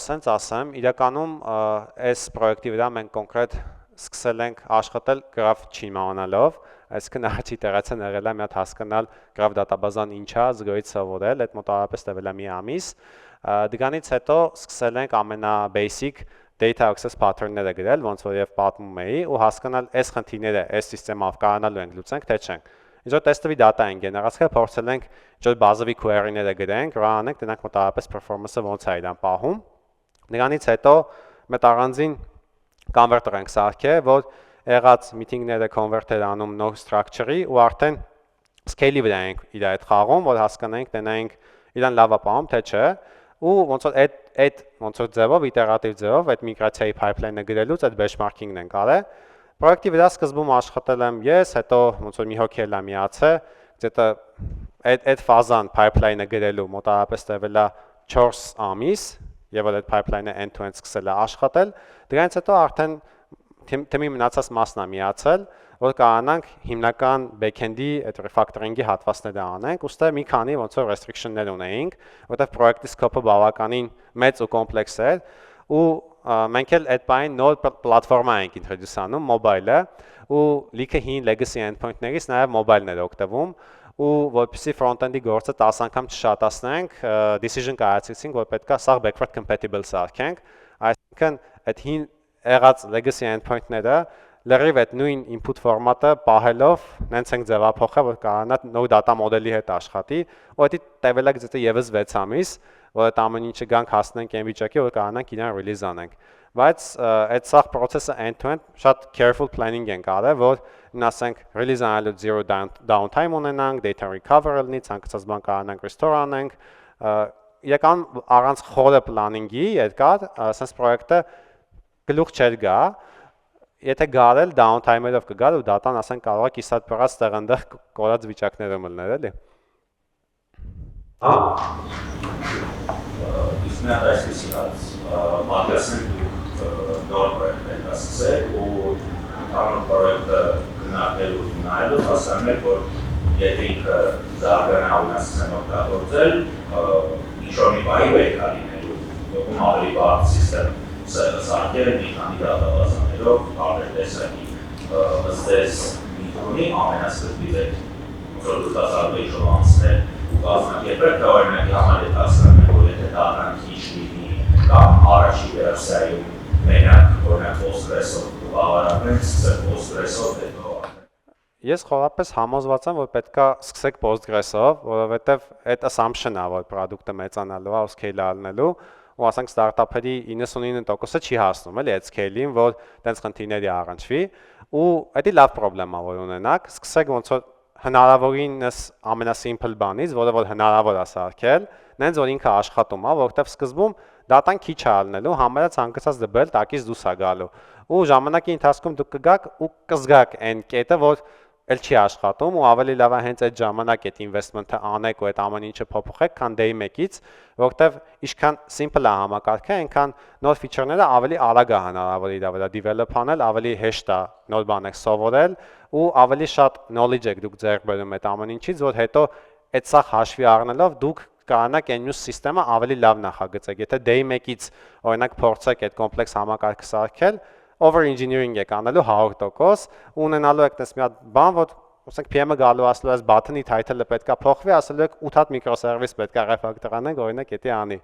Speaker 1: Սենց ասեմ, իրականում այս պրոյեկտի վրա մենք կոնկրետ սկսել ենք աշխատել graph չիմանալով, այսինքն առաջի տեղացան եղել է մի հատ հասկանալ graph database-ն ինչ է, զգոյից սովորել, այդ մոտավորապես տևել է մի ամիս։ Դրանից հետո սկսել ենք ամենա-basic data access pattern-ները գրել, ոնց որ եւ պատմում էի, ու հասկանալ այս խնդիրները այս սիստեմով կարողանալու ենք լուծենք, թե չենք։ Ինչ որ test-ովի data են գեներացել, փորձել ենք ինչ որ բազովի query-ները գրենք, run անենք, դրանք մոտավորապես performance-ը ոնց է իրան պահում։ Դրանից հետո մեծ առանձին converter ենք սարքել, որ եղած meeting-ները convert-էր անում նոր structure-ի ու արդեն scale-ի վրա ենք իր այդ խաղում, որ հասկանանք, տենայինք իրան լավ է պահում, թե չէ, ու ոնց որ այդ ոնց որ ձևով iterative ձևով այդ միգրացիայի pipeline-ը գրելուց այդ benchmarking-ն ենք արել։ Պրոյեկտի վրա սկզբում աշխատել եմ ես, հետո ոնց որ մի հոգի էլ միացել, где-то այդ ֆազան pipeline-ը գրելու մոտավորապես տևել է 4 ամիս, եւ այդ pipeline-ը end-to-end սկսել է աշխատել։ Դրանից հետո արդեն թեմի մնացած մասն է միացել, որ կարողանանք հիմնական backend-ի այդ refactoring-ի հատվածները անենք, ուստի մի քանի ոնց որ restriction-ներ ունեինք, որովհետեւ պրոյեկտի scope-ը բավականին մեծ ու կոմպլեքս էր, ու մենք էլ այդ բանը նոր պլատֆորմա ենք introduce անում, mobile-ը, ու լիքը հին legacy endpoint-ներից նաեւ mobile-ն էր օգտվում, ու որպեսզի front-end-ի գործը 10 անգամ չշատացնենք, decision կայացրեցինք, որ պետքա սա backward compatible սարքենք, այսինքն այդ հին եղած legacy endpoint-ները լրիվ այդ նույն input ֆորմատը պահելով նենց ենք ձևափոխել, որ կարողանա նոր data model-ի հետ աշխատի, ու դա տևել է գուցե եւս 6 ամիս, որ այդ ամեն ինչը գանք հասնենք այն վիճակի, որ կարողանանք իրան release անենք։ Բայց այդ սաղ process-ը end-to-end շատ careful planning ենք արել, որ ասենք release անելու zero downtime ունենանք, data recover լինի, ցանկացած բան կարողանանք restore անենք, իրական առանց խորը planning-ի երկար, ասես պրոյեկտը գլուխ չէր գա, եթե գարել downtime-երով կգար ու data-ն ասենք կարող է կիսատ պրած տեղանդեղ կորած վիճակներում լինել, էլի։
Speaker 3: Իսկ նա այսպեսի հաց մատեսն նոր պրոյեկտ ենք ասել ու ընդհանուր պրոյեկտը գնահատելու նայելով հասկանում եք, որ եթե ինքը զարգանա ու ասեմ օգտագործել, ինչ-որ մի բանի վեր կա լինելու, ում ավելի բարդ սիստեմ սարքել մի քանի դատաբազաներով, տարբեր տեսակի ըստես միթոնի ամենասկզբից է որ դասարվը ինչ-որ անցնել ու կազմակերպել, դա օրինակի համար է հասկանում, որ եթե դատան քիչ լինի կամ առաջի վերսիայում մենակ օրինակ Postgres-ով բավարարենք, սկսել Postgres-ով հետո
Speaker 1: Ես խորապես համոզված եմ, որ պետքա սկսեք Postgres-ով, որովհետև այդ assumption-ը, որ product-ը մեծանալու է ու scale անելու, ու ասենք ստարտափերի 99%-ը չի հասնում էլի այդ scale-ին, որ տենց խնդիրների առնչվի, ու դա լավ խնդրեմ է, որ ունենաք, սկսեք ոնց որ հնարավորինս ամենասիմպլ բանից, որը որ հնարավոր է սարքել, նենց որ ինքը աշխատում է, որովհետև սկզբում data-ն քիչ է ալնելու, համարյա ցանկացած դեպել տակից դուրս է գալու, ու ժամանակի ընթացքում դուք կգաք ու կզգաք այն կետը, որ էլ չի աշխատում ու ավելի լավ է հենց այդ ժամանակ այդ investment-ը անեք ու այդ ամեն ինչը փոփոխեք, քան day 1-ից, որովհետև ինչքան simple է համակարգը, այնքան նոր feature-ները ավելի արագ է հնարավոր իր վրա develop անել, ավելի հեշտ է նոր բաներ սովորել ու ավելի շատ knowledge եք դուք ձեռք բերում այդ ամեն ինչից, որ հետո այդ սա հաշվի առնելով դուք կարողանաք այն մյուս համակարգը ավելի լավ նախագծեք։ Եթե day 1-ից օրինակ փորձեք այդ կոմպլեքս համակարգը սարքել, over engineering եք անելու 100% ու ունենալու եք տես մի հատ բան, որ ասենք PM-ը գալու ասելու այս button-ի title-ը պետքա փոխվի, ասելու եք 8 հատ microservice պետքա refactor անենք, օրինակ, եթե անի։